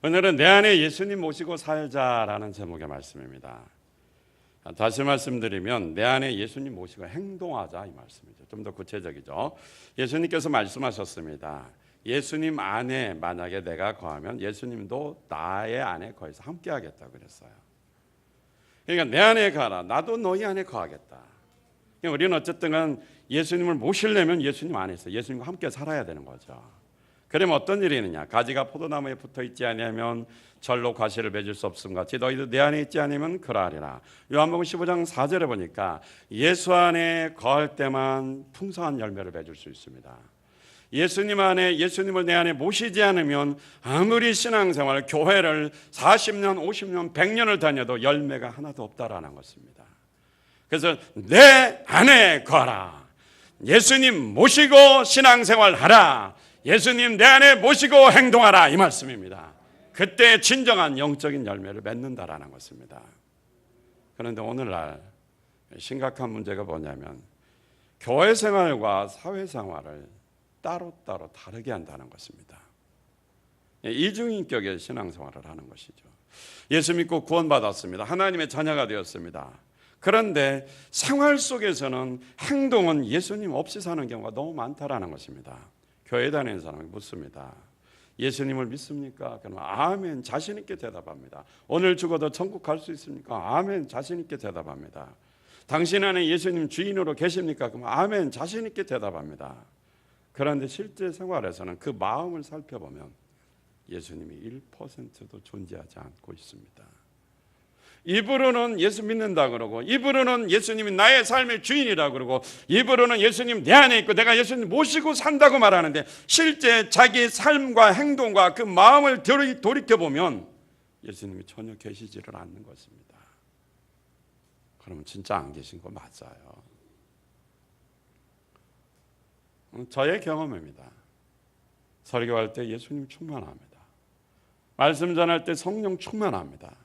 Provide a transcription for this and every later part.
오늘은 내 안에 예수님 모시고 살자라는 제목의 말씀입니다. 다시 말씀드리면 내 안에 예수님 모시고 행동하자 이 말씀이죠. 좀 더 구체적이죠. 예수님께서 말씀하셨습니다. 예수님 안에 만약에 내가 거하면 예수님도 나의 안에 거해서 함께 하겠다 그랬어요. 그러니까 내 안에 가라. 나도 너희 안에 거하겠다. 우리는 어쨌든 예수님을 모시려면 예수님 안에서 예수님과 함께 살아야 되는 거죠. 그러면 어떤 일이 있느냐? 가지가 포도나무에 붙어 있지 아니하면 절로 과실을 맺을 수 없음 같이 너희도 내 안에 있지 않으면 그러하리라. 요한복음 15장 4절에 보니까 예수 안에 거할 때만 풍성한 열매를 맺을 수 있습니다. 예수님 안에 예수님을 내 안에 모시지 않으면 아무리 신앙생활, 교회를 40년, 50년, 100년을 다녀도 열매가 하나도 없다라는 것입니다. 그래서 내 안에 거하라. 예수님 모시고 신앙생활 하라. 예수님 내 안에 모시고 행동하라 이 말씀입니다. 그때 진정한 영적인 열매를 맺는다라는 것입니다. 그런데 오늘날 심각한 문제가 뭐냐면 교회 생활과 사회 생활을 따로따로 다르게 한다는 것입니다. 이중인격의 신앙생활을 하는 것이죠. 예수 믿고 구원받았습니다. 하나님의 자녀가 되었습니다. 그런데 생활 속에서는 행동은 예수님 없이 사는 경우가 너무 많다라는 것입니다. 교회 다니는 사람이 묻습니다. 예수님을 믿습니까? 그러면 아멘 자신 있게 대답합니다. 오늘 죽어도 천국 갈 수 있습니까? 아멘 자신 있게 대답합니다. 당신 안에 예수님 주인으로 계십니까? 그러면 아멘 자신 있게 대답합니다. 그런데 실제 생활에서는 그 마음을 살펴보면 예수님이 1%도 존재하지 않고 있습니다. 입으로는 예수 믿는다 그러고 입으로는 예수님이 나의 삶의 주인이라 그러고 입으로는 예수님 내 안에 있고 내가 예수님 모시고 산다고 말하는데 실제 자기 삶과 행동과 그 마음을 돌이켜보면 예수님이 전혀 계시지를 않는 것입니다. 그러면 진짜 안 계신 거 맞아요. 저의 경험입니다. 설교할 때 예수님 충만합니다. 말씀 전할 때 성령 충만합니다.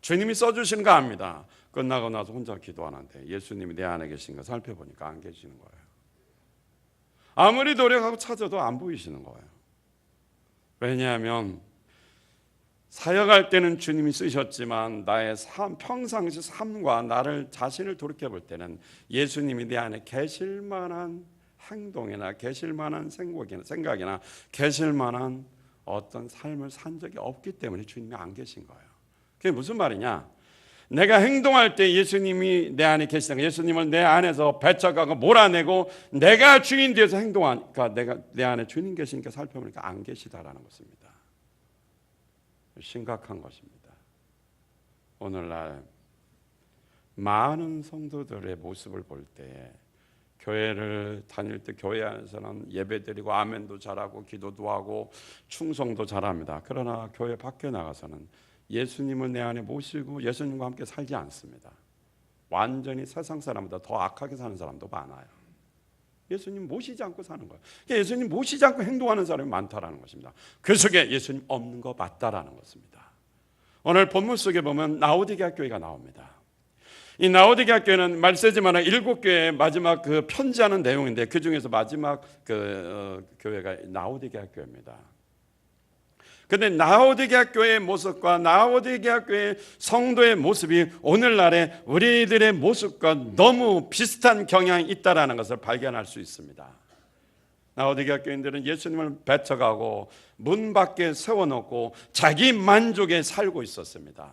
주님이 써주시는 거 압니다. 끝나고 나서 혼자 기도하는데 예수님이 내 안에 계신 거 살펴보니까 안 계시는 거예요. 아무리 노력하고 찾아도 안 보이시는 거예요. 왜냐하면 사역할 때는 주님이 쓰셨지만 나의 평상시 삶과 나를 자신을 돌이켜볼 때는 예수님이 내 안에 계실 만한 행동이나 계실 만한 생각이나 계실 만한 어떤 삶을 산 적이 없기 때문에 주님이 안 계신 거예요. 그게 무슨 말이냐? 내가 행동할 때 예수님이 내 안에 계시다가 예수님을 내 안에서 배척하고 몰아내고 내가 주인 되어서 행동하니까 내가 내 안에 주님 계시니까 살펴보니까 안 계시다라는 것입니다. 심각한 것입니다. 오늘날 많은 성도들의 모습을 볼 때 교회를 다닐 때 교회 안에서는 예배드리고 아멘도 잘하고 기도도 하고 충성도 잘합니다. 그러나 교회 밖에 나가서는 예수님을 내 안에 모시고 예수님과 함께 살지 않습니다. 완전히 세상 사람보다 더 악하게 사는 사람도 많아요. 예수님 모시지 않고 사는 거예요. 예수님 모시지 않고 행동하는 사람이 많다라는 것입니다. 그 속에 예수님 없는 거 맞다라는 것입니다. 오늘 본문 속에 보면 라오디게아 교회가 나옵니다. 이 라오디게아 교회는 말세지만 7교회의 마지막 그 편지하는 내용인데 그 중에서 마지막 교회가 라오디게아 교회입니다. 그런데 라오디게아 교회의 모습과 라오디게아 교회의 성도의 모습이 오늘날의 우리들의 모습과 너무 비슷한 경향이 있다는 것을 발견할 수 있습니다. 라오디게아 교인들은 예수님을 배척하고 문 밖에 세워놓고 자기 만족에 살고 있었습니다.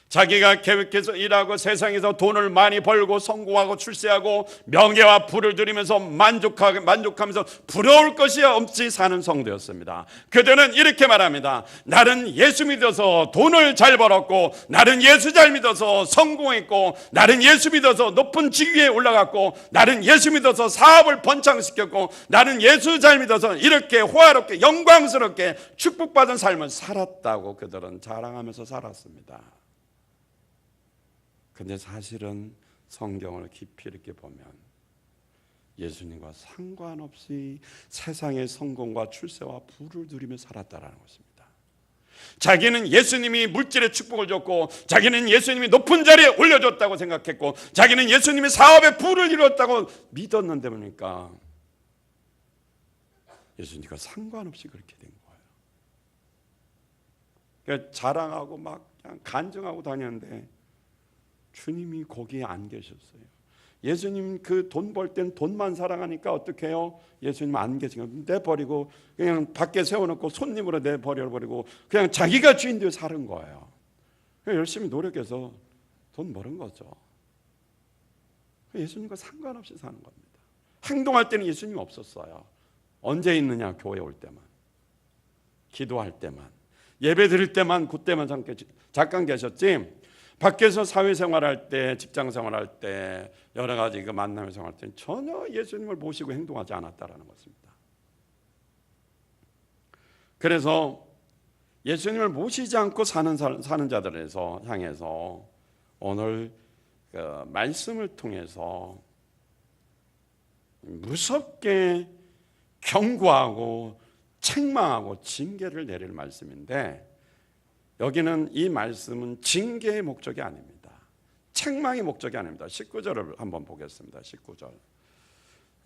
자기가 계획해서 일하고 세상에서 돈을 많이 벌고 성공하고 출세하고 명예와 부를 누리면서 만족하면서 부러울 것이 없이 사는 성도였습니다. 그들은 이렇게 말합니다. 나는 예수 믿어서 돈을 잘 벌었고 나는 예수 잘 믿어서 성공했고 나는 예수 믿어서 높은 직위에 올라갔고 나는 예수 믿어서 사업을 번창시켰고 나는 예수 잘 믿어서 이렇게 호화롭게 영광스럽게 축복받은 삶을 살았다고 그들은 자랑하면서 살았습니다. 근데 사실은 성경을 깊이 이렇게 보면 예수님과 상관없이 세상의 성공과 출세와 부를 누리며 살았다라는 것입니다. 자기는 예수님이 물질의 축복을 줬고 자기는 예수님이 높은 자리에 올려줬다고 생각했고 자기는 예수님이 사업의 부를 이루었다고 믿었는데 보니까 예수님과 상관없이 그렇게 된 거예요. 자랑하고 막 그냥 간증하고 다녔는데 주님이 거기에 안 계셨어요. 예수님 그 돈 벌 땐 돈만 사랑하니까 어떻게 해요? 예수님 안 계시니까 내버리고 그냥 밖에 세워놓고 손님으로 내버려버리고 그냥 자기가 주인 되어 사는 거예요. 열심히 노력해서 돈 버는 거죠. 예수님과 상관없이 사는 겁니다. 행동할 때는 예수님 없었어요. 언제 있느냐? 교회 올 때만, 기도할 때만, 예배 드릴 때만, 그때만 잠깐 계셨지. 밖에서 사회생활할 때, 직장생활할 때, 여러 가지 그 만남을 생활할 때는 전혀 예수님을 모시고 행동하지 않았다라는 것입니다. 그래서 예수님을 모시지 않고 사는 자들에서 향해서 오늘 그 말씀을 통해서 무섭게 경고하고 책망하고 징계를 내릴 말씀인데, 여기는 이 말씀은 징계의 목적이 아닙니다. 책망의 목적이 아닙니다. 19절을 한번 보겠습니다. 19절.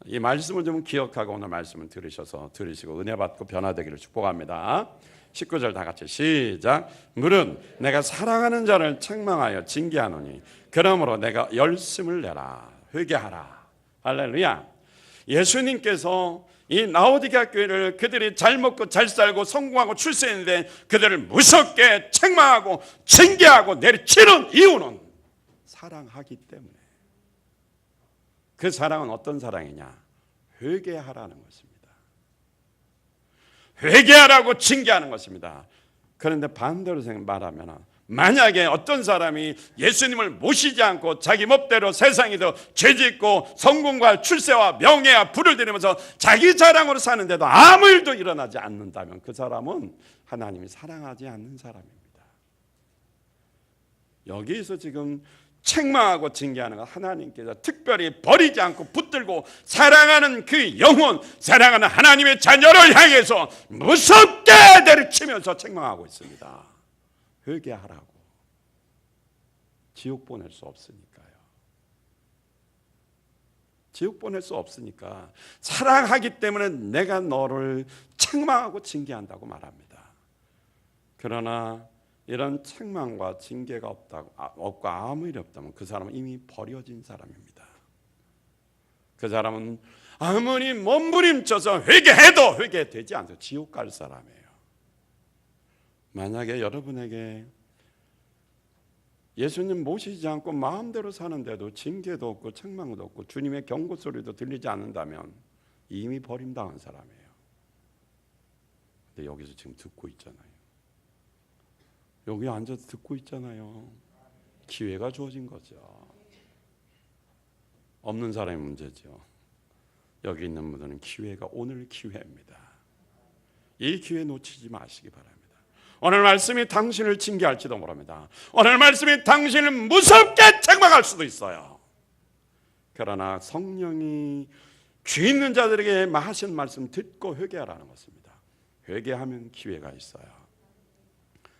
이 말씀을 좀 기억하고 오늘 말씀을 들으시고 은혜 받고 변화되기를 축복합니다. 19절 다 같이 시작. 물은 내가 사랑하는 자를 책망하여 징계하노니 그러므로 내가 열심을 내라. 회개하라. 할렐루야. 예수님께서 이 라오디게아 교회를 그들이 잘 먹고 잘 살고 성공하고 출세했는데 그들을 무섭게 책망하고 징계하고 내리치는 이유는 사랑하기 때문에. 그 사랑은 어떤 사랑이냐? 회개하라는 것입니다. 회개하라고 징계하는 것입니다. 그런데 반대로 말하면, 만약에 어떤 사람이 예수님을 모시지 않고 자기 멋대로 세상에서 죄짓고 성공과 출세와 명예와 부를 들이면서 자기 자랑으로 사는데도 아무 일도 일어나지 않는다면 그 사람은 하나님이 사랑하지 않는 사람입니다. 여기에서 지금 책망하고 징계하는 건 하나님께서 특별히 버리지 않고 붙들고 사랑하는 그 영혼, 사랑하는 하나님의 자녀를 향해서 무섭게 내리치면서 책망하고 있습니다. 회개하라고. 지옥 보낼 수 없으니까요. 지옥 보낼 수 없으니까 사랑하기 때문에 내가 너를 책망하고 징계한다고 말합니다. 그러나 이런 책망과 징계가 없고 아무 일이 없다면 그 사람은 이미 버려진 사람입니다. 그 사람은 아무리 몸부림쳐서 회개해도 회개되지 않아서 지옥 갈 사람이에요. 만약에 여러분에게 예수님 모시지 않고 마음대로 사는데도 징계도 없고 책망도 없고 주님의 경고 소리도 들리지 않는다면 이미 버림당한 사람이에요. 근데 여기서 지금 듣고 있잖아요. 여기 앉아서 듣고 있잖아요. 기회가 주어진 거죠. 없는 사람이 문제죠. 여기 있는 분들은 기회가 오늘 기회입니다. 이 기회 놓치지 마시기 바랍니다. 오늘 말씀이 당신을 징계할지도 모릅니다. 오늘 말씀이 당신을 무섭게 책망할 수도 있어요. 그러나 성령이 귀 있는 자들에게 하신 말씀 듣고 회개하라는 것입니다. 회개하면 기회가 있어요.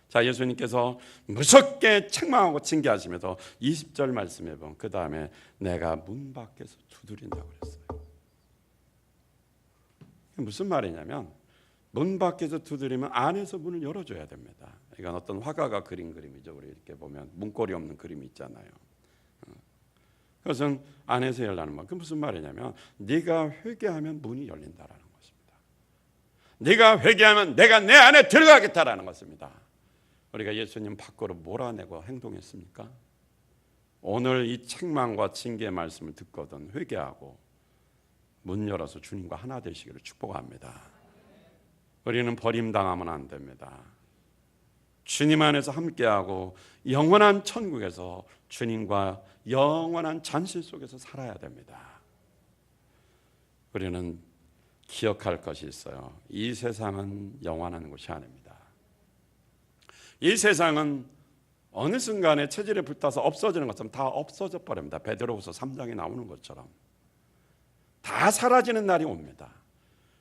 자, 예수님께서 무섭게 책망하고 징계하시면서 20절 말씀해 보면 그 다음에 내가 문 밖에서 두드린다고 그랬어요. 무슨 말이냐면 문 밖에서 두드리면 안에서 문을 열어줘야 됩니다. 이건 어떤 화가가 그린 그림이죠. 우리 이렇게 보면 문고리 없는 그림이 있잖아요. 그것은 안에서 열라는 말. 그 무슨 말이냐면 네가 회개하면 문이 열린다라는 것입니다. 네가 회개하면 내가 내 안에 들어가겠다라는 것입니다. 우리가 예수님 밖으로 몰아내고 행동했습니까? 오늘 이 책망과 징계의 말씀을 듣거든 회개하고 문 열어서 주님과 하나 되시기를 축복합니다. 우리는 버림당하면 안 됩니다. 주님 안에서 함께하고 영원한 천국에서 주님과 영원한 잔실 속에서 살아야 됩니다. 우리는 기억할 것이 있어요. 이 세상은 영원한 곳이 아닙니다. 이 세상은 어느 순간에 체질에 불타서 없어지는 것처럼 다 없어져 버립니다. 베드로후서 3장에 나오는 것처럼 다 사라지는 날이 옵니다.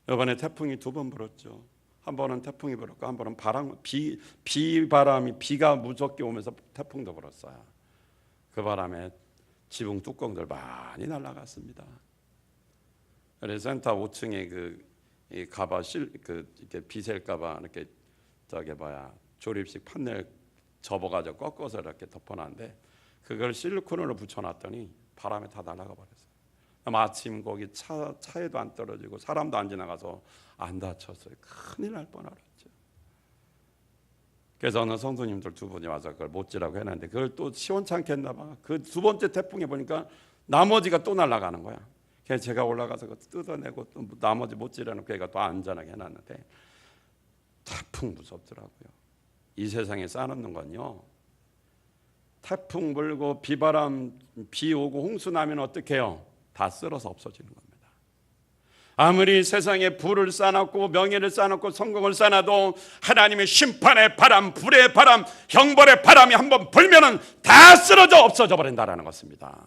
이번에 태풍이 2번 불었죠. 한 번은 태풍이 불었고 한 번은 비바람이 비가 무섭게 오면서 태풍도 불었어요. 그 바람에 지붕 뚜껑들 많이 날아갔습니다. 그래서 센터 5층에 이렇게 비셀까봐 이렇게 조립식 판넬 접어가지고 꺾어서 이렇게 덮어놨는데 그걸 실리콘으로 붙여놨더니 바람에 다 날아가 버렸어요. 마침 거기 차에도 안 떨어지고 사람도 안 지나가서 안 다쳤어요. 큰일 날 뻔하죠. 그래서 어느 성도님들 두 분이 와서 그걸 못지라고 해놨는데 그걸 또 시원찮게 했나 봐. 그 두 번째 태풍에 보니까 나머지가 또 날아가는 거야. 그래서 제가 올라가서 그거 뜯어내고 또 나머지 못지라는 걔가 또 안전하게 해놨는데 태풍 무섭더라고요. 이 세상에 쌓아놓는 건요, 태풍 불고 비바람 비 오고 홍수 나면 어떻게 해요? 다 쓸어서 없어지는 겁니다. 아무리 세상에 부를 쌓아놓고 명예를 쌓아놓고 성공을 쌓아놔도 하나님의 심판의 바람, 불의 바람, 형벌의 바람이 한번 불면은 다 쓰러져 없어져 버린다라는 것입니다.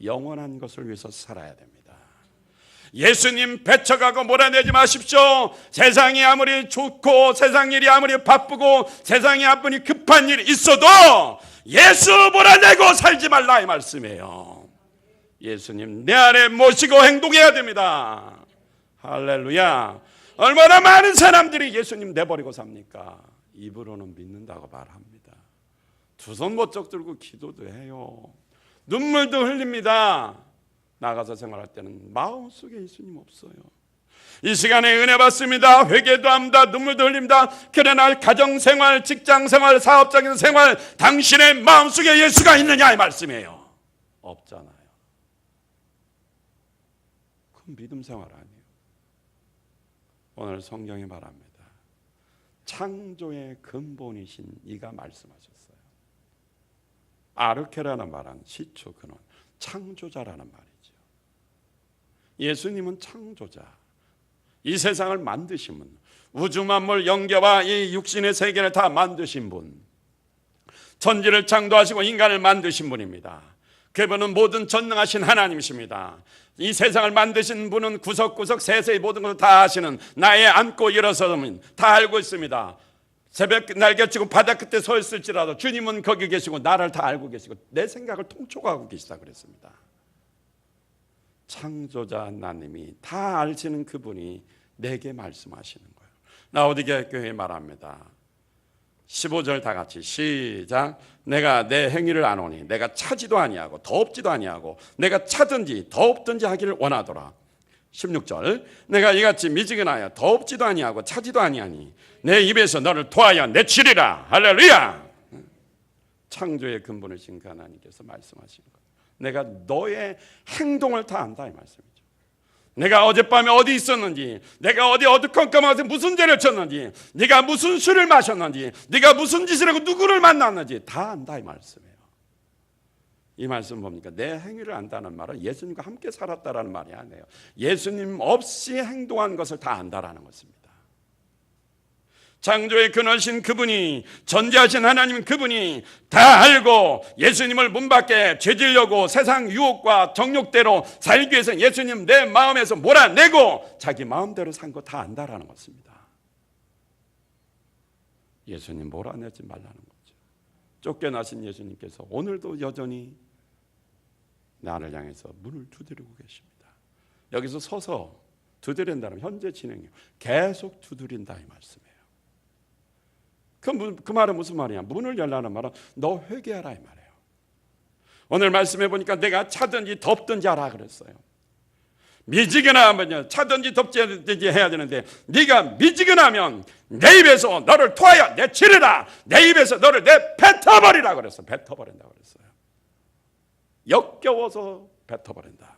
영원한 것을 위해서 살아야 됩니다. 예수님 배척하고 몰아내지 마십시오. 세상이 아무리 좋고 세상 일이 아무리 바쁘고 세상에 아무리 급한 일이 있어도 예수 몰아내고 살지 말라 이 말씀이에요. 예수님 내 안에 모시고 행동해야 됩니다. 할렐루야. 얼마나 많은 사람들이 예수님 내버리고 삽니까? 입으로는 믿는다고 말합니다. 두 손 번쩍 들고 기도도 해요. 눈물도 흘립니다. 나가서 생활할 때는 마음속에 예수님 없어요. 이 시간에 은혜 받습니다. 회개도 합니다. 눈물도 흘립니다. 그러나 가정생활, 직장생활, 사업적인 생활 당신의 마음속에 예수가 있느냐 이 말씀이에요. 없잖아요. 그건 믿음 생활 아니에요. 오늘 성경이 말합니다. 창조의 근본이신 이가 말씀하셨어요. 아르케라는 말은 시초 근원, 창조자라는 말이죠. 예수님은 창조자, 이 세상을 만드신 분, 우주 만물 영계와 이 육신의 세계를 다 만드신 분, 천지를 창조하시고 인간을 만드신 분입니다. 그분은 모든 전능하신 하나님이십니다. 이 세상을 만드신 분은 구석구석 세세히 모든 것을 다 아시는, 나의 앉고 일어서는 다 알고 있습니다. 새벽 날개치고 바다 끝에 서 있을지라도 주님은 거기 계시고 나를 다 알고 계시고 내 생각을 통촉하고 계시다 그랬습니다. 창조자 하나님이 다 아시는 그분이 내게 말씀하시는 거예요. 라오디게아 교회에 말합니다. 15절 다 같이 시작. 내가 내 행위를 아노니 내가 차지도 아니하고 더없지도 아니하고 내가 차든지 더없든지 하기를 원하더라. 16절 내가 이같이 미지근하여 더없지도 아니하고 차지도 아니하니 내 입에서 너를 토하여 내치리라. 할렐루야. 창조의 근본이신 그 하나님께서 말씀하시는 거예요. 내가 너의 행동을 다 안다 이 말씀이죠. 내가 어젯밤에 어디 있었는지, 내가 어디 어두컴컴해서 무슨 죄를 쳤는지, 네가 무슨 술을 마셨는지, 네가 무슨 짓을 하고 누구를 만났는지 다 안다 이 말씀이에요. 이 말씀 뭡니까? 내 행위를 안다는 말은 예수님과 함께 살았다라는 말이 아니에요. 예수님 없이 행동한 것을 다 안다라는 것입니다. 창조의 근원이신 그분이, 전지하신 하나님 그분이 다 알고 예수님을 문 밖에 죄지려고 세상 유혹과 정욕대로 살기 위해서 예수님 내 마음에서 몰아내고 자기 마음대로 산 거 다 안다라는 것입니다. 예수님 몰아내지 말라는 거죠. 쫓겨나신 예수님께서 오늘도 여전히 나를 향해서 문을 두드리고 계십니다. 여기서 서서 두드린다는 현재 진행이에요. 계속 두드린다 이 말씀이에요. 그 말은 무슨 말이냐? 문을 열라는 말은 너 회개하라 이 말이에요. 오늘 말씀해 보니까 내가 차든지 덥든지 하라 그랬어요. 미지근하면 차든지 덥든지 해야 되는데 네가 미지근하면 내 입에서 너를 토하여 내치르라. 내 입에서 너를 뱉어버리라 그랬어요. 뱉어버린다 그랬어요. 역겨워서 뱉어버린다.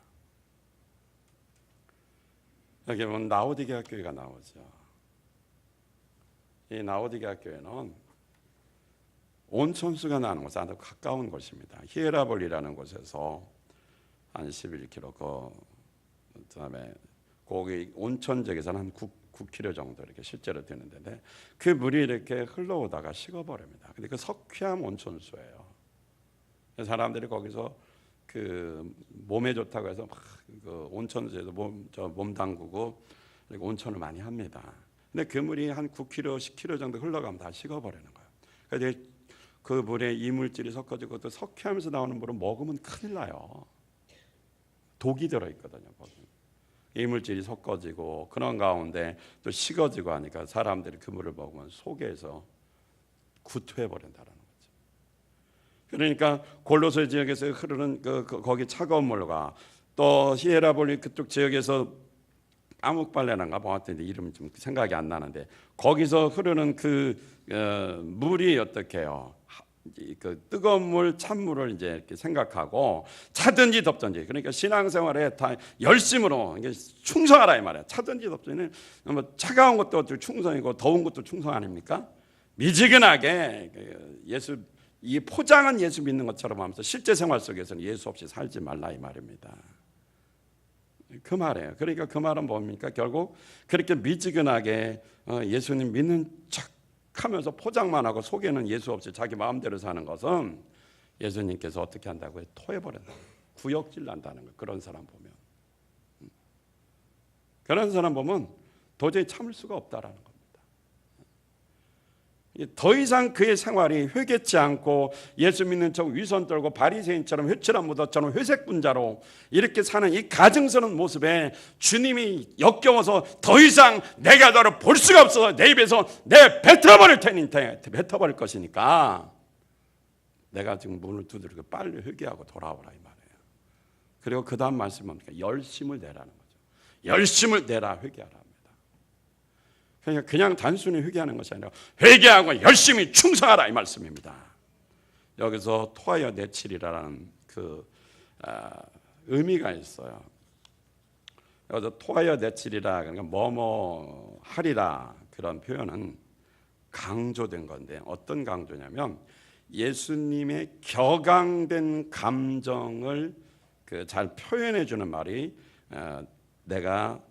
여기 보면 라오디게아 교회가 나오죠. 이 라오디게아 교회는 온천수가 나는 곳에 아주 가까운 곳입니다. 히에라볼이라는 곳에서 한 11km, 그다음에 거기 온천 지역에서는 한 9km 정도 이렇게 실제로 되는데 그 물이 이렇게 흘러오다가 식어버립니다. 근데 그 석회암 온천수예요. 사람들이 거기서 그 몸에 좋다고 해서 막 그 온천수에서 몸 담그고 온천을 많이 합니다. 근데 그 물이 한 9km, 10km 정도 흘러가면 다 식어버리는 거예요. 그래서 그 물에 이물질이 섞어지고 또 석회하면서 나오는 물을 먹으면 큰일 나요. 독이 들어있거든요. 거기. 이물질이 섞어지고 그런 가운데 또 식어지고 하니까 사람들이 그 물을 먹으면 속에서 구토해 버린다라는 거죠. 그러니까 골로새 지역에서 흐르는 거기 차가운 물과 또 히에라볼리 그쪽 지역에서 암흑발레란가 보았더니 이름이 좀 생각이 안 나는데 거기서 흐르는 물이 어떻게 해요? 그 뜨거운 물, 찬물을 이제 이렇게 생각하고 차든지 덥든지, 그러니까 신앙생활에 다 열심으로 충성하라 이 말이야. 차든지 덥든지, 뭐 차가운 것도 충성이고 더운 것도 충성 아닙니까? 미지근하게 이 포장은 예수 믿는 것처럼 하면서 실제 생활 속에서는 예수 없이 살지 말라 이 말입니다. 그 말이에요. 그러니까 그 말은 뭡니까? 결국 그렇게 미지근하게 예수님 믿는 척 하면서 포장만 하고 속에는 예수 없이 자기 마음대로 사는 것은 예수님께서 어떻게 한다고요? 토해버린다. 구역질 난다는 거예요. 그런 사람 보면 도저히 참을 수가 없다라는 겁니다. 더 이상 그의 생활이 회개치 않고 예수 믿는 척 위선 떨고 바리새인처럼 회칠한 무덤처럼 회색 분자로 이렇게 사는 이 가증스러운 모습에 주님이 역겨워서 더 이상 내가 너를 볼 수가 없어서 내 입에서 내 뱉어버릴 것이니까 내가 지금 문을 두드리고 빨리 회개하고 돌아오라 이 말이에요. 그리고 그 다음 말씀은 뭡니까? 열심을 내라는 거죠. 열심을 내라, 회개하라. 그러니까 그냥 단순히 회개하는 것이 아니라 회개하고 열심히 충성하라 이 말씀입니다. 여기서 토하여 내치리라는 의미가 있어요. 여기서 토하여 내치리라, 그러니까 뭐뭐 하리라, 그런 표현은 강조된 건데 어떤 강조냐면 예수님의 격앙된 감정을 잘 표현해 주는 말이 내가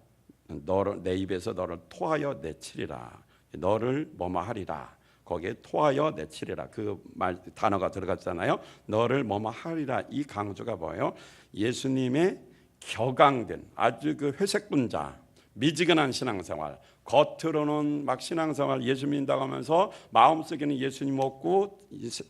내 입에서 너를 토하여 내치리라, 너를 뭐뭐 하리라, 거기에 토하여 내치리라 그 말 단어가 들어갔잖아요. 너를 뭐뭐 하리라, 이 강조가 뭐예요? 예수님의 격앙된 아주 회색 분자 미지근한 신앙생활, 겉으로는 막 신앙생활 예수 믿는다고 하면서 마음속에는 예수님 없고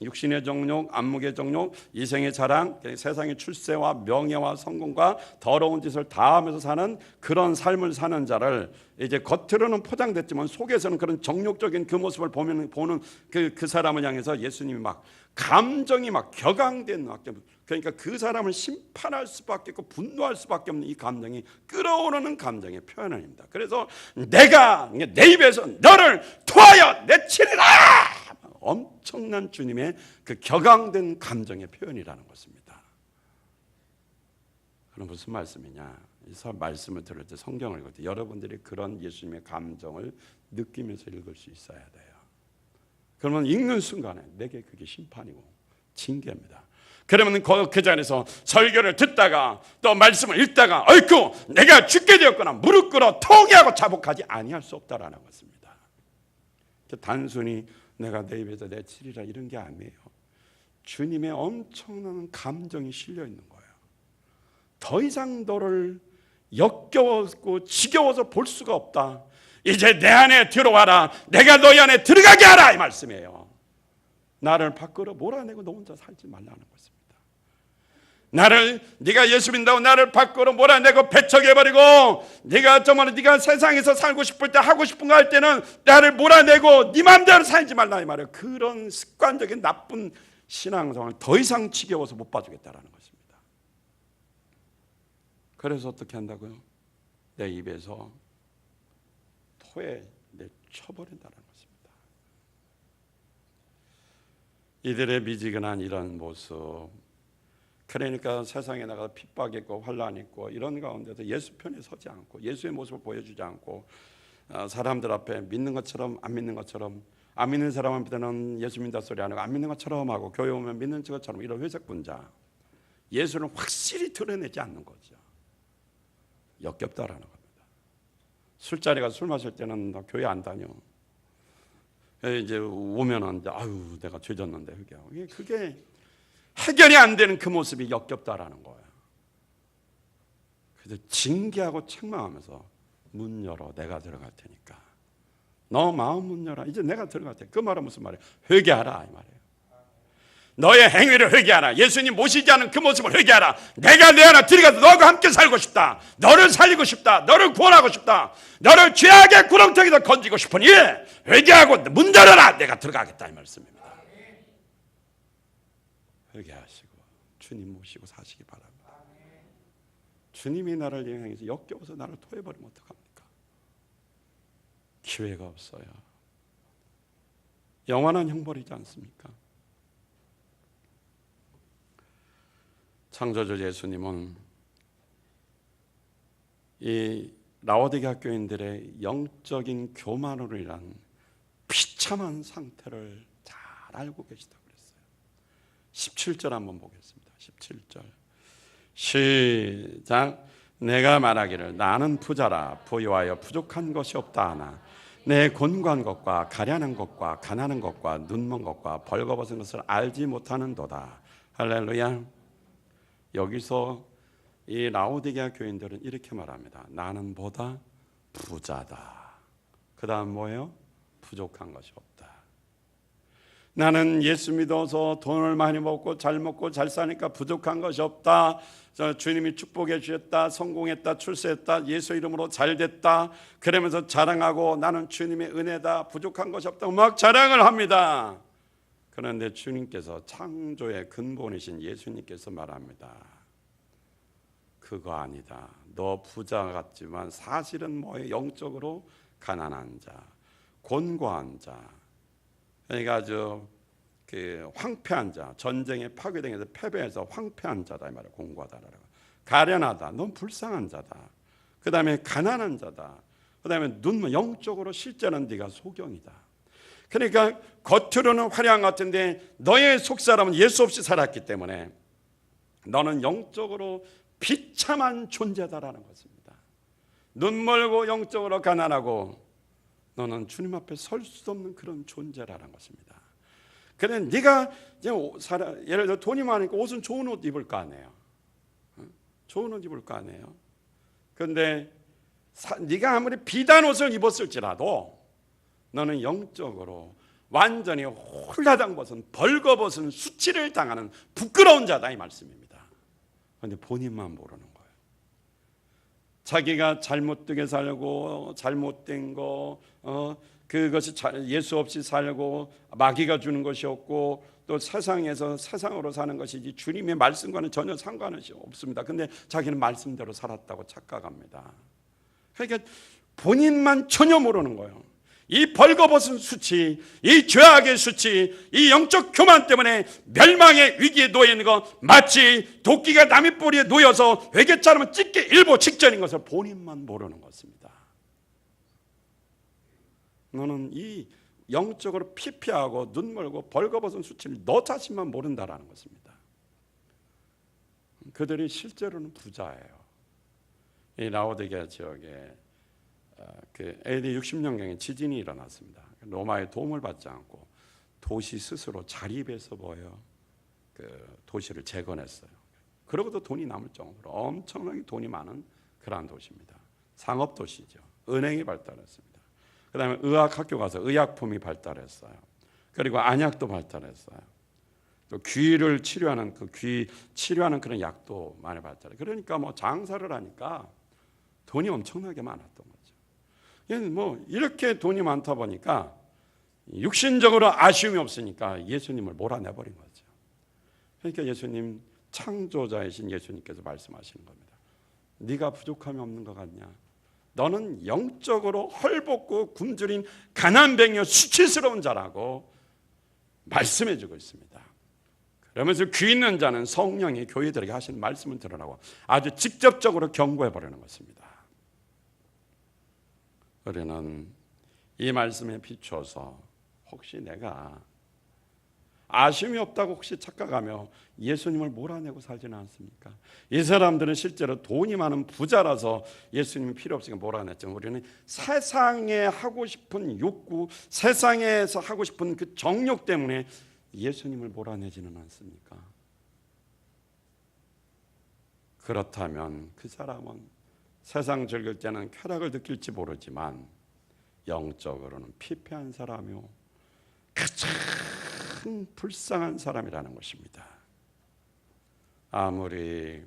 육신의 정욕, 안목의 정욕, 이생의 자랑, 세상의 출세와 명예와 성공과 더러운 짓을 다 하면서 사는 그런 삶을 사는 자를 이제 겉으로는 포장됐지만 속에서는 그런 정욕적인 그 모습을 보는 그 사람을 향해서 예수님이 막 감정이 막 격앙된, 그러니까 그 사람을 심판할 수밖에 없고 분노할 수밖에 없는 이 감정이 끓어오르는 감정의 표현입니다. 그래서 내가 내 입에서 너를 토하여 내치리라, 엄청난 주님의 그 격앙된 감정의 표현이라는 것입니다. 그럼 무슨 말씀이냐? 이 말씀을 들을 때, 성경을 읽을 때 여러분들이 그런 예수님의 감정을 느끼면서 읽을 수 있어야 돼요. 그러면 읽는 순간에 내게 그게 심판이고 징계입니다. 그러면 그 자리에서 설교를 듣다가 또 말씀을 읽다가 어이쿠 내가 죽게 되었구나 무릎 꿇어 통회하고 자복하지 아니할 수 없다라는 것입니다. 단순히 내가 내 입에서 내치리라 이런 게 아니에요. 주님의 엄청난 감정이 실려 있는 거예요. 더 이상 너를 역겨웠고 지겨워서 볼 수가 없다. 이제 내 안에 들어와라. 내가 너희 안에 들어가게 하라 이 말씀이에요. 나를 밖으로 몰아내고 너 혼자 살지 말라는 것입니다. 네가 예수 믿는다고 나를 밖으로 몰아내고 배척해버리고 네가 세상에서 살고 싶을 때 하고 싶은 거 할 때는 나를 몰아내고 네 마음대로 살지 말라 이 말이에요. 그런 습관적인 나쁜 신앙생활을 더 이상 지겨워서 못 봐주겠다라는 것입니다. 그래서 어떻게 한다고요? 내 입에서 토에 내쳐버린다는 것입니다. 이들의 미지근한 이런 모습, 그러니까 세상에 나가서 핍박 있고 환란 있고 이런 가운데서 예수 편에 서지 않고 예수의 모습을 보여주지 않고 사람들 앞에 믿는 것처럼 안 믿는 것처럼, 안 믿는 사람한테는 예수 믿는다 소리 안 하고 안 믿는 것처럼 하고 교회 오면 믿는 것처럼 이런 회색 분자, 예수는 확실히 드러내지 않는 거죠. 역겹다라는 겁니다. 술자리 가서 술 마실 때는 나 교회 안 다녀. 이제 오면은 아유 내가 죄졌는데 회개하고, 그게 해결이 안 되는 그 모습이 역겹다라는 거예요. 그래서 징계하고 책망하면서 문 열어 내가 들어갈 테니까. 너 마음 문 열어 이제 내가 들어갈 테니까. 그 말은 무슨 말이에요? 회개하라 이 말이에요. 너의 행위를 회개하라. 예수님 모시지 않은 그 모습을 회개하라. 내가 내 안에 들어가서 너하고 함께 살고 싶다. 너를 살리고 싶다. 너를 구원하고 싶다. 너를 죄악의 구렁텅이에서 건지고 싶으니 회개하고 문 열어라. 내가 들어가겠다 이 말씀입니다. 회개하시고 주님 모시고 사시기 바랍니다. 주님이 나를 향해서 역겨워서 나를 토해버리면 어떡합니까? 기회가 없어요. 영원한 형벌이지 않습니까? 창조주 예수님은 이 라오디게아 교인들의 영적인 교만으로 인한 비참한 상태를 잘 알고 계시다고 그랬어요. 17절 한번 보겠습니다. 17절 시작. 내가 말하기를 나는 부자라 부유하여 부족한 것이 없다 하나 내 곤고한 것과 가련한 것과 가난한 것과 눈먼 것과 벌거벗은 것을 알지 못하는도다. 할렐루야. 여기서 이 라오디게아 교인들은 이렇게 말합니다. 나는 보다 부자다. 그 다음 뭐예요? 부족한 것이 없다. 나는 예수 믿어서 돈을 많이 먹고 잘 사니까 부족한 것이 없다. 주님이 축복해 주셨다. 성공했다. 출세했다. 예수 이름으로 잘 됐다. 그러면서 자랑하고 나는 주님의 은혜다. 부족한 것이 없다고 막 자랑을 합니다. 그런데 주님께서 창조의 근본이신 예수님께서 말합니다. 그거 아니다. 너 부자 같지만 사실은 뭐예요? 영적으로 가난한 자, 곤고한 자. 그러니까 아주 황폐한 자, 전쟁에 파괴당해서 패배해서 황폐한 자다 이 말이야. 공고하다라고. 가련하다. 넌 불쌍한 자다. 그 다음에 가난한 자다. 그 다음에 영적으로 실제는 네가 소경이다. 그러니까 겉으로는 화려한 것 같은데 너의 속사람은 예수 없이 살았기 때문에 너는 영적으로 비참한 존재다라는 것입니다. 눈멀고 영적으로 가난하고 너는 주님 앞에 설 수 없는 그런 존재라는 것입니다. 그래 네가 예를 들어 돈이 많으니까 옷은 좋은 옷 입을 거 아니에요. 좋은 옷 입을 거 아니에요. 그런데 네가 아무리 비단 옷을 입었을지라도 너는 영적으로 완전히 홀라당 벗은 벌거벗은 수치를 당하는 부끄러운 자다 이 말씀입니다. 그런데 본인만 모르는 거예요. 자기가 잘못되게 살고 잘못된 거 그것이 예수 없이 살고 마귀가 주는 것이 없고 또 세상에서 세상으로 사는 것이지 주님의 말씀과는 전혀 상관이 없습니다. 근데 자기는 말씀대로 살았다고 착각합니다. 그러니까 본인만 전혀 모르는 거예요. 이 벌거벗은 수치, 이 죄악의 수치, 이 영적 교만 때문에 멸망의 위기에 놓여 있는 것 마치 도끼가 나무 뿌리에 놓여서 회개자르면 찢기 일보 직전인 것을 본인만 모르는 것입니다. 너는 이 영적으로 피폐하고 눈멀고 벌거벗은 수치를 너 자신만 모른다라는 것입니다. 그들이 실제로는 부자예요. 이 라오디게아 지역에 AD 60년경에 지진이 일어났습니다. 로마의 도움을 받지 않고 도시 스스로 자립해서 도시를 재건했어요. 그러고도 돈이 남을 정도로 엄청나게 돈이 많은 그러한 도시입니다. 상업 도시죠. 은행이 발달했습니다. 그 다음에 의학학교 가서 의약품이 발달했어요. 그리고 안약도 발달했어요. 또 귀를 치료하는 귀 치료하는 그런 약도 많이 발달해요. 그러니까 뭐 장사를 하니까 돈이 엄청나게 많았던 거죠. 뭐 이렇게 돈이 많다 보니까 육신적으로 아쉬움이 없으니까 예수님을 몰아내버린 거죠. 그러니까 예수님 창조자이신 예수님께서 말씀하시는 겁니다. 네가 부족함이 없는 것 같냐? 너는 영적으로 헐벗고 굶주린 가난뱅이여 수치스러운 자라고 말씀해주고 있습니다. 그러면서 귀 있는 자는 성령이 교회들에게 하시는 말씀을 들으라고 아주 직접적으로 경고해버리는 것입니다. 우리는 이 말씀에 비추어서 혹시 내가 아쉬움이 없다고 혹시 착각하며 예수님을 몰아내고 살지는 않습니까? 이 사람들은 실제로 돈이 많은 부자라서 예수님이 필요 없으니까 몰아냈지만 우리는 세상에 하고 싶은 욕구, 세상에서 하고 싶은 그 정욕 때문에 예수님을 몰아내지는 않습니까? 그렇다면 그 사람은 세상 즐길 때는 쾌락을 느낄지 모르지만 영적으로는 피폐한 사람이요 가장 참 불쌍한 사람이라는 것입니다. 아무리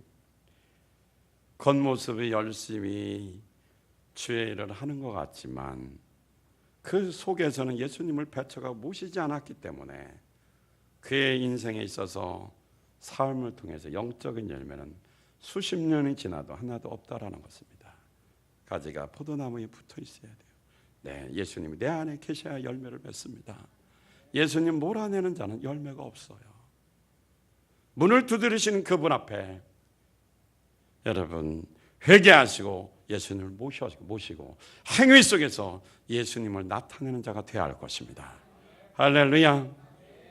겉모습이 열심히 주의 일을 하는 것 같지만 그 속에서는 예수님을 배척하고 모시지 않았기 때문에 그의 인생에 있어서 삶을 통해서 영적인 열매는 수십 년이 지나도 하나도 없다라는 것입니다. 가지가 포도나무에 붙어 있어야 돼요. 네, 예수님이 내 안에 계셔야 열매를 맺습니다. 예수님 몰아내는 자는 열매가 없어요. 문을 두드리시는 그분 앞에 여러분 회개하시고 예수님을 모시고 행위 속에서 예수님을 나타내는 자가 되어야 할 것입니다. 할렐루야.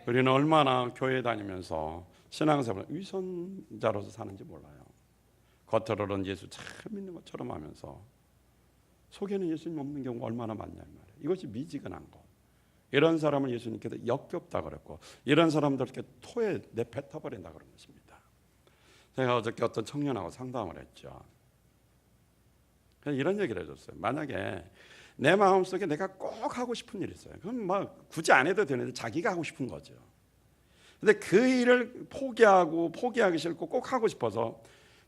우리는 얼마나 교회 다니면서 신앙생활을 위선자로서 사는지 몰라요. 겉으로는 예수 참 믿는 것처럼 하면서 속에는 예수님 없는 경우가 얼마나 많냐 말이에요. 이것이 미지근한 거. 이런 사람을 예수님께서 역겹다 그랬고 이런 사람들께 토에 내뱉어버린다 그런 것입니다. 제가 어저께 어떤 청년하고 상담을 했죠. 이런 얘기를 해줬어요. 만약에 내 마음속에 내가 꼭 하고 싶은 일이 있어요. 그럼 뭐 굳이 안 해도 되는데 자기가 하고 싶은 거죠. 근데 그 일을 포기하기 싫고 꼭 하고 싶어서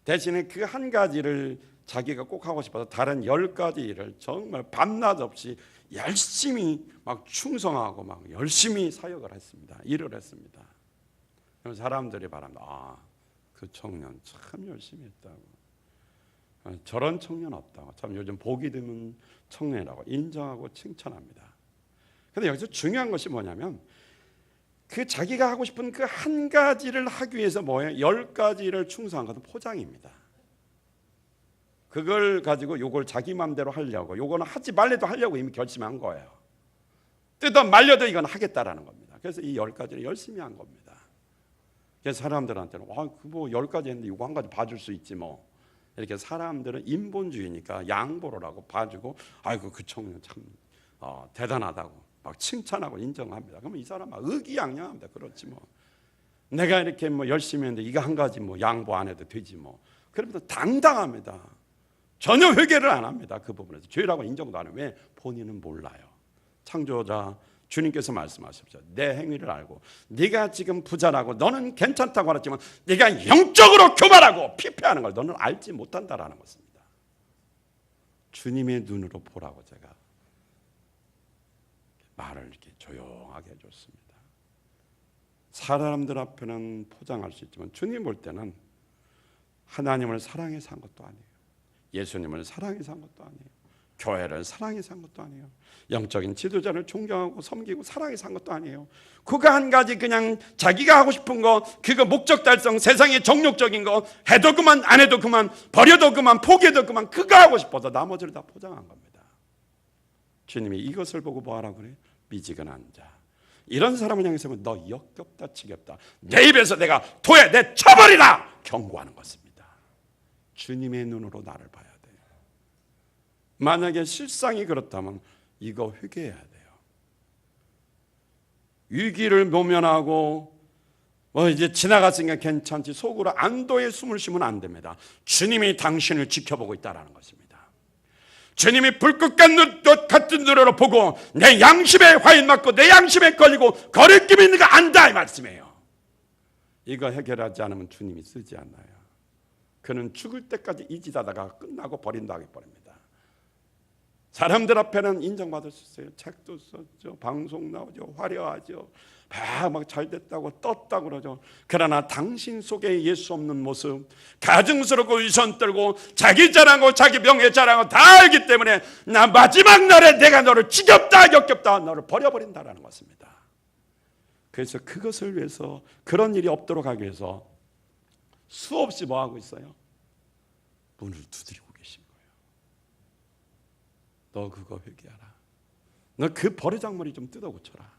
대신에 그 한 가지를 자기가 꼭 하고 싶어서 다른 10가지 일을 정말 밤낮 없이 열심히 막 충성하고 막 열심히 사역을 했습니다. 일을 했습니다. 그럼 사람들이 말합니다. 그 청년 참 열심히 했다고. 저런 청년 없다고. 참 요즘 보기 드문 청년이라고 인정하고 칭찬합니다. 그런데 여기서 중요한 것이 뭐냐면 그 자기가 하고 싶은 그 한 가지를 하기 위해서 뭐예요? 10가지를 충성한 것은 포장입니다. 그걸 가지고 요걸 자기 마음대로 하려고 요거는 하지 말래도 하려고 이미 결심한 거예요. 뜯어 말려도 이건 하겠다라는 겁니다. 그래서 이 10가지를 열심히 한 겁니다. 그래서 사람들한테는 뭐 10가지 했는데 이거 한 가지 봐줄 수 있지 뭐. 이렇게 사람들은 인본주의니까 양보를 하고 봐주고 아이고 그 청년 참 대단하다고 막 칭찬하고 인정합니다. 그러면 이 사람 막 의기양양합니다. 그렇지 뭐. 내가 이렇게 뭐 열심히 했는데 이거 한 가지 뭐 양보 안 해도 되지 뭐. 그러면서 당당합니다. 전혀 회개를 안 합니다. 그 부분에서 죄라고 인정도 안 해요. 왜? 본인은 몰라요. 창조자 주님께서 말씀하셨죠. 내 행위를 알고 네가 지금 부자라고 너는 괜찮다고 알았지만 네가 영적으로 교만하고 피폐하는 걸 너는 알지 못한다라는 것입니다. 주님의 눈으로 보라고 제가 말을 이렇게 조용하게 해줬습니다. 사람들 앞에는 포장할 수 있지만 주님 볼 때는 하나님을 사랑해서 한 것도 아니에요. 예수님을 사랑해서 한 것도 아니에요. 교회를 사랑해서 한 것도 아니에요. 영적인 지도자를 존경하고 섬기고 사랑해서 한 것도 아니에요. 그거 한 가지 그냥 자기가 하고 싶은 거 그거 목적 달성 세상의 정욕적인 거 해도 그만 안 해도 그만 버려도 그만 포기해도 그만 그거 하고 싶어서 나머지를 다 포장한 겁니다. 주님이 이것을 보고 뭐하라고 그래요? 미지근한 자. 이런 사람을 향해서 너 역겹다 지겹다 내 입에서 내가 토해 내쳐버리라 경고하는 것입니다. 주님의 눈으로 나를 봐야 돼요. 만약에 실상이 그렇다면 이거 회개해야 돼요. 위기를 모면하고 이제 지나갔으니까 괜찮지 속으로 안도의 숨을 쉬면 안 됩니다. 주님이 당신을 지켜보고 있다는 것입니다. 주님이 불꽃 같은 눈으로 보고 내 양심에 화인 맞고 내 양심에 걸리고 거리낌이 있는 거 안다 이 말씀이에요. 이거 해결하지 않으면 주님이 쓰지 않아요. 그는 죽을 때까지 이 짓하다가 끝나고 버린다 버립니다. 사람들 앞에는 인정받을 수 있어요. 책도 썼죠. 방송 나오죠. 화려하죠. 막 잘됐다고 떴다고 그러죠. 그러나 당신 속에 예수 없는 모습 가증스럽고 위선 떨고 자기 자랑하고 자기 명예 자랑하고 다 알기 때문에 나 마지막 날에 내가 너를 지겹다 역겹다 너를 버려버린다라는 것입니다. 그래서 그것을 위해서 그런 일이 없도록 하기 위해서 수없이 뭐 하고 있어요? 문을 두드리고 계신 거예요. 너 그거 회개하라. 너 그 버르장머리 좀 뜯어 고쳐라.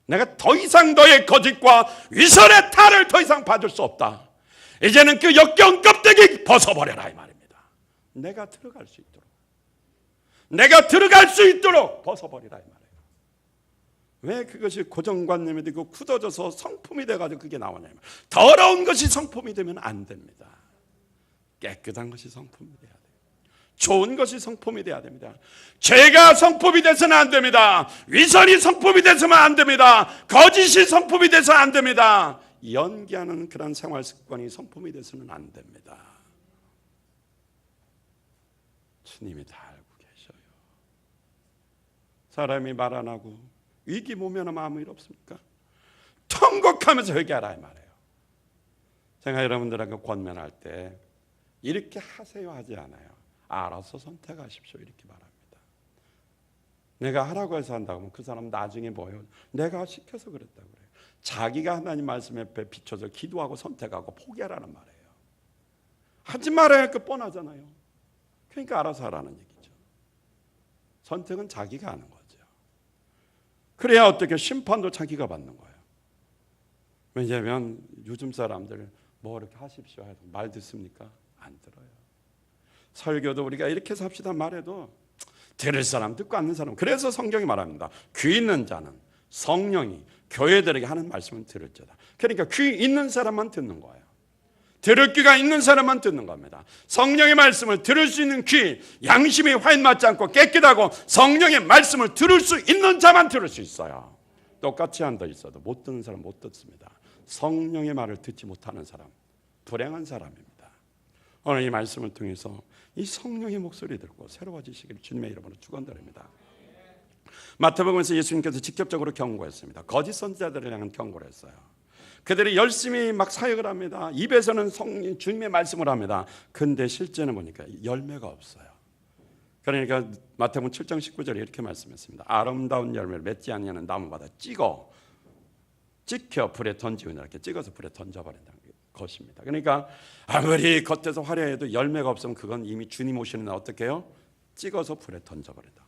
내가 더 이상 너의 거짓과 위선의 탈을 더 이상 봐줄 수 없다. 이제는 그 역겨운 껍데기 벗어버려라 이 말입니다. 내가 들어갈 수 있도록 벗어버리라 이 말이에요. 왜 그것이 고정관념이 되고 굳어져서 성품이 돼가지고 그게 나오냐면 더러운 것이 성품이 되면 안 됩니다. 깨끗한 것이 성품이 돼야 돼요. 좋은 것이 성품이 돼야 됩니다. 죄가 성품이 돼서는 안 됩니다. 위선이 성품이 돼서는 안 됩니다. 거짓이 성품이 돼서는 안 됩니다. 연기하는 그런 생활 습관이 성품이 돼서는 안 됩니다. 주님이 다 알고 계셔요. 사람이 말 안 하고 위기 모면하면 아무 일 없습니까? 통곡하면서 회개하라 이 말이에요. 제가 여러분들에게 권면할 때 이렇게 하세요 하지 않아요. 알아서 선택하십시오 이렇게 말합니다. 내가 하라고 해서 한다고 하면 그 사람 나중에 뭐예요? 내가 시켜서 그랬다고 그래요. 자기가 하나님 말씀 앞에 비춰서 기도하고 선택하고 포기하라는 말이에요. 하지 말아야 할 거 뻔하잖아요. 그러니까 알아서 하라는 얘기죠. 선택은 자기가 하는 거죠. 그래야 어떻게 심판도 자기가 받는 거예요. 왜냐하면 요즘 사람들 뭐 이렇게 하십시오 해도 말 듣습니까? 안 들어요. 설교도 우리가 이렇게 삽시다 말해도 들을 사람 듣고 않는 사람. 그래서 성경이 말합니다. 귀 있는 자는 성령이 교회들에게 하는 말씀은 들을지어다. 그러니까 귀 있는 사람만 듣는 거예요. 들을 귀가 있는 사람만 듣는 겁니다. 성령의 말씀을 들을 수 있는 귀, 양심이 화인맞지 않고 깨끗하고 성령의 말씀을 들을 수 있는 자만 들을 수 있어요. 똑같이 앉아 있어도 못 듣는 사람 못 듣습니다. 성령의 말을 듣지 못하는 사람, 불행한 사람입니다. 오늘 이 말씀을 통해서 이 성령의 목소리 듣고 새로워지시기를 주님의 이름으로 축원드립니다. 마태복음에서 예수님께서 직접적으로 경고했습니다. 거짓 선지자들을 향한 경고를 했어요. 그들이 열심히 막 사역을 합니다. 입에서는 주님의 말씀을 합니다. 근데 실제는 보니까 열매가 없어요. 그러니까 마태복음 7장 19절에 이렇게 말씀했습니다. 아름다운 열매를 맺지 아니하는 나무마다 찍혀 불에 던지고 이렇게 찍어서 불에 던져버린다는 것입니다. 그러니까 아무리 겉에서 화려해도 열매가 없으면 그건 이미 주님 오시는 날 어떻게 해요? 찍어서 불에 던져버린다.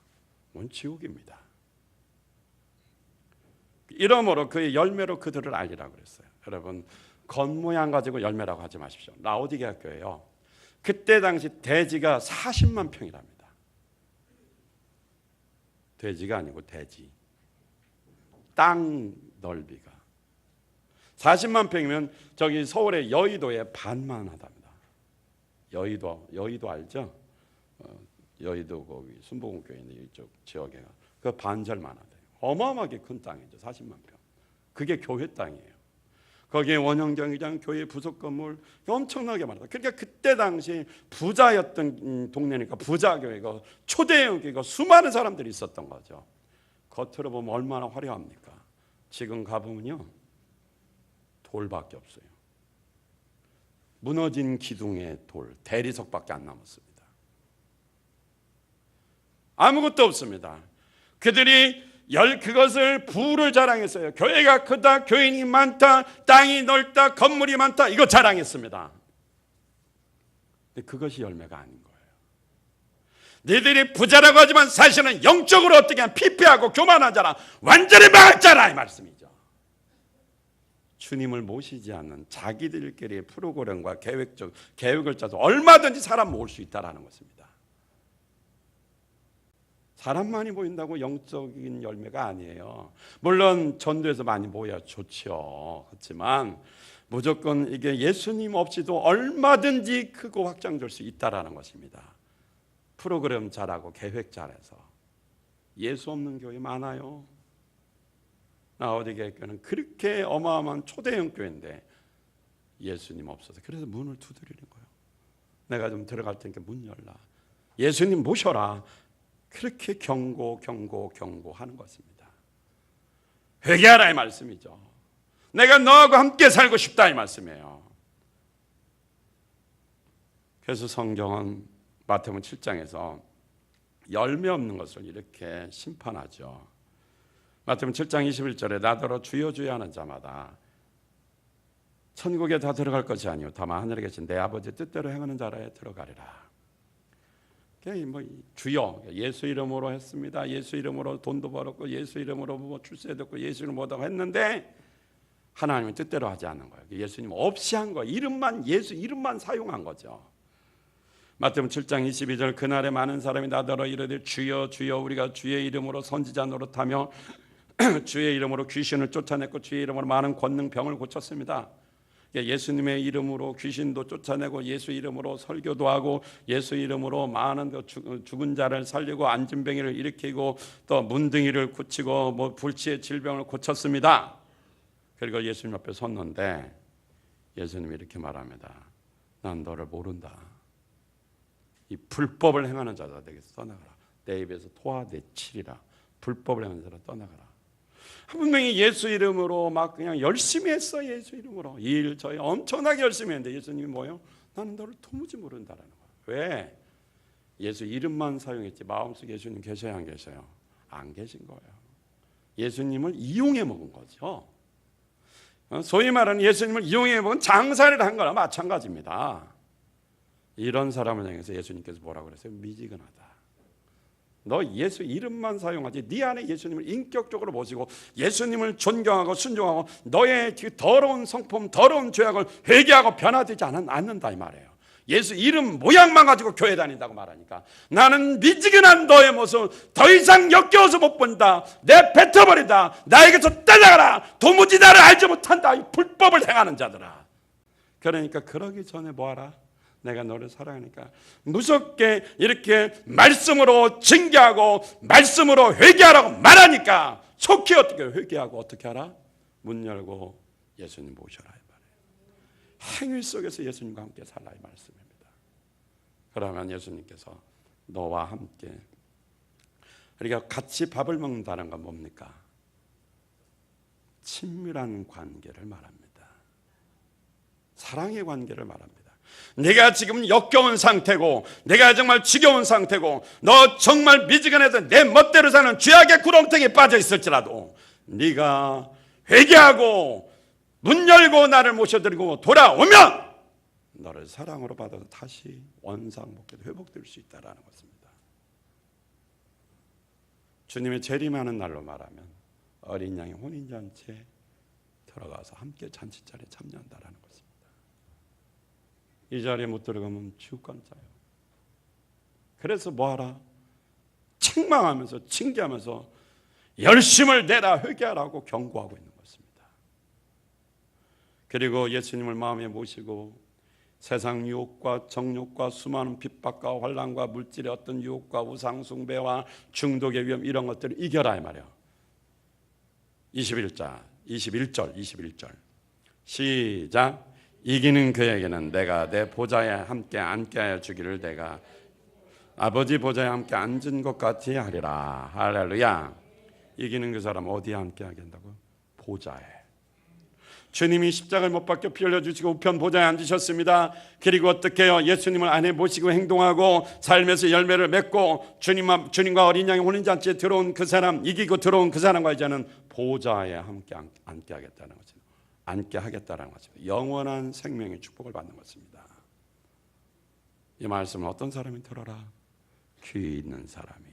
그건 지옥입니다. 이러므로 그의 열매로 그들을 알리라고 그랬어요. 여러분 겉모양 가지고 열매라고 하지 마십시오. 라오디게아 교회요. 그때 당시 대지가 40만 평이랍니다. 돼지가 아니고 대지. 땅 넓이가 40만 평이면 저기 서울의 여의도의 반만 하답니다. 여의도 알죠? 여의도 거기 순복음교회 있는 이쪽 지역에 그 반절만 하대요. 어마어마하게 큰 땅이죠. 40만 평. 그게 교회 땅이에요. 거기에 원형경기장, 교회 부속 건물 엄청나게 많아요. 그러니까 그때 당시 부자였던 동네니까 부자 교회가 초대형 교회가 수많은 사람들이 있었던 거죠. 겉으로 보면 얼마나 화려합니까? 지금 가보면요 돌밖에 없어요. 무너진 기둥의 돌, 대리석밖에 안 남았습니다. 아무것도 없습니다. 그들이 그것을 부를 자랑했어요. 교회가 크다, 교인이 많다, 땅이 넓다, 건물이 많다, 이거 자랑했습니다. 근데 그것이 열매가 아닌 거예요. 너희들이 부자라고 하지만 사실은 영적으로 어떻게 하면 피폐하고 교만한 자라, 완전히 망할 자라 이 말씀이죠. 주님을 모시지 않는 자기들끼리의 프로그램과 계획을 짜서 얼마든지 사람 모을 수 있다라는 것입니다. 사람만이 모인다고 영적인 열매가 아니에요. 물론 전도에서 많이 모여야 좋죠. 그렇지만 무조건 이게 예수님 없이도 얼마든지 크고 확장될 수 있다라는 것입니다. 프로그램 잘하고 계획 잘해서 예수 없는 교회 많아요. 라오디게아 교회는 그렇게 어마어마한 초대형 교회인데 예수님 없어서 그래서 문을 두드리는 거예요. 내가 좀 들어갈 테니까 문 열라. 예수님 모셔라. 그렇게 경고하는 것입니다. 회개하라 이 말씀이죠. 내가 너하고 함께 살고 싶다 이 말씀이에요. 그래서 성경은 마태복음 7장에서 열매 없는 것을 이렇게 심판하죠. 마태복음 7장 21절에 나더러 주여 주여 하는 자마다 천국에 다 들어갈 것이 아니요 다만 하늘에 계신 내 아버지 뜻대로 행하는 자라에 들어가리라. 뭐 주여 예수 이름으로 했습니다. 예수 이름으로 돈도 벌었고 예수 이름으로 뭐 출세했고 예수 이름으로 뭐다고 했는데 하나님의 뜻대로 하지 않는 거예요. 예수님 없이 한 거예요. 예수 이름만 사용한 거죠. 마태복음 7장 22절 그날에 많은 사람이 나더러 이르되 주여 주여 우리가 주의 이름으로 선지자 노릇하며 주의 이름으로 귀신을 쫓아냈고 주의 이름으로 많은 권능 병을 고쳤습니다. 예수님의 이름으로 귀신도 쫓아내고 예수 이름으로 설교도 하고 예수 이름으로 많은 죽은 자를 살리고 안진뱅이를 일으키고 또 문둥이를 고치고 뭐 불치의 질병을 고쳤습니다. 그리고 예수님 앞에 섰는데 예수님이 이렇게 말합니다. 난 너를 모른다. 이 불법을 행하는 자다 내게서 떠나가라. 내 입에서 토하 내치리라. 불법을 행하는 자라 떠나가라. 분명히 예수 이름으로 막 그냥 열심히 했어. 예수 이름으로 일 저희 엄청나게 열심히 했는데 예수님이 뭐예요? 나는 너를 도무지 모른다라는 거예요. 왜? 예수 이름만 사용했지 마음속에 예수님 계셔야 안 계셔요? 안 계신 거예요. 예수님을 이용해 먹은 거죠. 소위 말하는 예수님을 이용해 먹은 장사를 한 거나 마찬가지입니다. 이런 사람을 향해서 예수님께서 뭐라고 그랬어요? 미지근하다. 너 예수 이름만 사용하지 네 안에 예수님을 인격적으로 모시고 예수님을 존경하고 순종하고 너의 더러운 성품 더러운 죄악을 회개하고 변화되지 않는다 이 말이에요. 예수 이름 모양만 가지고 교회 다닌다고 말하니까 나는 미지근한 너의 모습 더 이상 역겨워서 못 본다. 내 뱉어버린다. 나에게서 떠나가라. 도무지 나를 알지 못한다. 이 불법을 행하는 자들아. 그러니까 그러기 전에 뭐하라? 내가 너를 사랑하니까 무섭게 이렇게 말씀으로 징계하고 말씀으로 회개하라고 말하니까 속히 어떻게 회개하고 어떻게 하라? 문 열고 예수님 모셔라 이 말이에요. 행위 속에서 예수님과 함께 살라 이 말씀입니다. 그러면 예수님께서 너와 함께 우리가 같이 밥을 먹는다는 건 뭡니까? 친밀한 관계를 말합니다. 사랑의 관계를 말합니다. 내가 지금 역겨운 상태고 내가 정말 지겨운 상태고 너 정말 미지근해서 내 멋대로 사는 죄악의 구렁텅이에 빠져 있을지라도 네가 회개하고 문 열고 나를 모셔드리고 돌아오면 너를 사랑으로 받아서 다시 원상복귀 회복될 수 있다는 것입니다. 주님의 재림하는 날로 말하면 어린 양의 혼인잔치에 들어가서 함께 잔치자리에 참여한다는 것입니다. 이 자리에 못 들어가면 지옥간자예요. 그래서 뭐하라? 책망하면서 징계하면서 열심을 내라 회개하라고 경고하고 있는 것입니다. 그리고 예수님을 마음에 모시고 세상 유혹과 정욕과 수많은 핍박과 환난과 물질의 어떤 유혹과 우상숭배와 중독의 위험 이런 것들을 이겨라 이 말이에요. 21절 시작. 이기는 그에게는 내가 내 보좌에 함께 앉게 하여 주기를 내가 아버지 보좌에 함께 앉은 것 같이 하리라. 할렐루야. 이기는 그 사람 어디에 함께 하게 한다고? 보좌에. 주님이 십자가를 못 박혀 피 흘려주시고 우편 보좌에 앉으셨습니다. 그리고 어떻게 해요? 예수님을 안에 모시고 행동하고 삶에서 열매를 맺고 주님과 어린 양의 혼인잔치에 들어온 그 사람, 이기고 들어온 그 사람과 이제는 보좌에 함께 앉게 하겠다는 거죠. 앉게 하겠다는 것입니다. 영원한 생명의 축복을 받는 것입니다. 이 말씀은 어떤 사람이 들어라? 귀 있는 사람이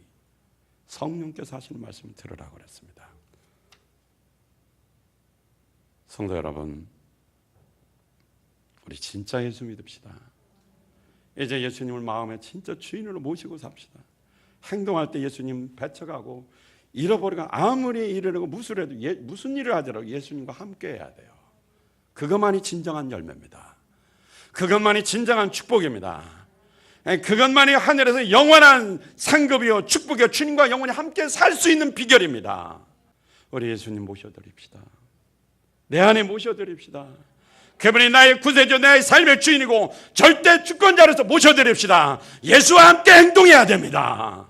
성령께서 하시는 말씀을 들으라고 그랬습니다. 성도 여러분, 우리 진짜 예수 믿읍시다. 이제 예수님을 마음에 진짜 주인으로 모시고 삽시다. 행동할 때 예수님 배쳐가고 잃어버리고 아무리 이러려고 무슨 일을 하더라도 예수님과 함께 해야 돼요. 그것만이 진정한 열매입니다. 그것만이 진정한 축복입니다. 그것만이 하늘에서 영원한 상급이요 축복이요 주님과 영원히 함께 살 수 있는 비결입니다. 우리 예수님 모셔드립시다. 내 안에 모셔드립시다. 그분이 나의 구세주, 나의 삶의 주인이고 절대 주권자로서 모셔드립시다. 예수와 함께 행동해야 됩니다.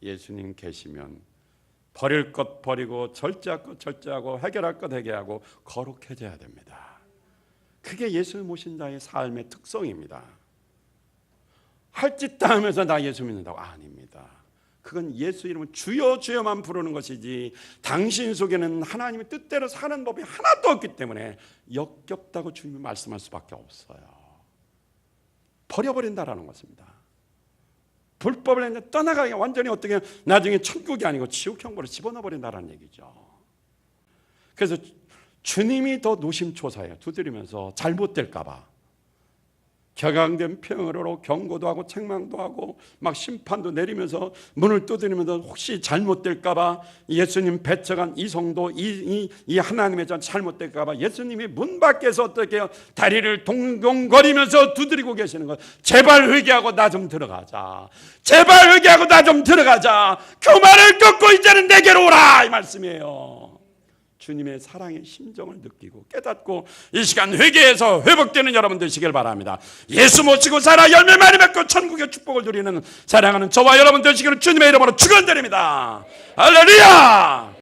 예수님 계시면 버릴 것 버리고 절제할 것 절제하고 해결할 것 해결하고 거룩해져야 됩니다. 그게 예수 모신 자의 삶의 특성입니다. 할 짓 다 하면서 나 예수 믿는다고? 아닙니다. 그건 예수 이름을 주여 주여만 부르는 것이지 당신 속에는 하나님의 뜻대로 사는 법이 하나도 없기 때문에 역겹다고 주님이 말씀할 수밖에 없어요. 버려버린다라는 것입니다. 불법을 떠나가게 완전히 어떻게 나중에 천국이 아니고 지옥 형벌을 집어넣어버린다는 얘기죠. 그래서 주님이 더 노심초사해요. 두드리면서 잘못될까 봐. 격앙된 표현으로 경고도 하고 책망도 하고 막 심판도 내리면서 문을 두드리면서 혹시 잘못될까봐 예수님 배척한 이 성도 이 하나님의 자 잘못될까봐 예수님이 문 밖에서 어떻게 해요? 다리를 동동거리면서 두드리고 계시는 거예요. 제발 회개하고 나 좀 들어가자. 제발 회개하고 나 좀 들어가자. 교만을 꺾고 이제는 내게로 오라 이 말씀이에요. 주님의 사랑의 심정을 느끼고 깨닫고 이 시간 회개해서 회복되는 여러분 되시길 바랍니다. 예수 모시고 살아 열매 많이 맺고 천국의 축복을 누리는 사랑하는 저와 여러분 되시기를 주님의 이름으로 축원드립니다. 할렐루야.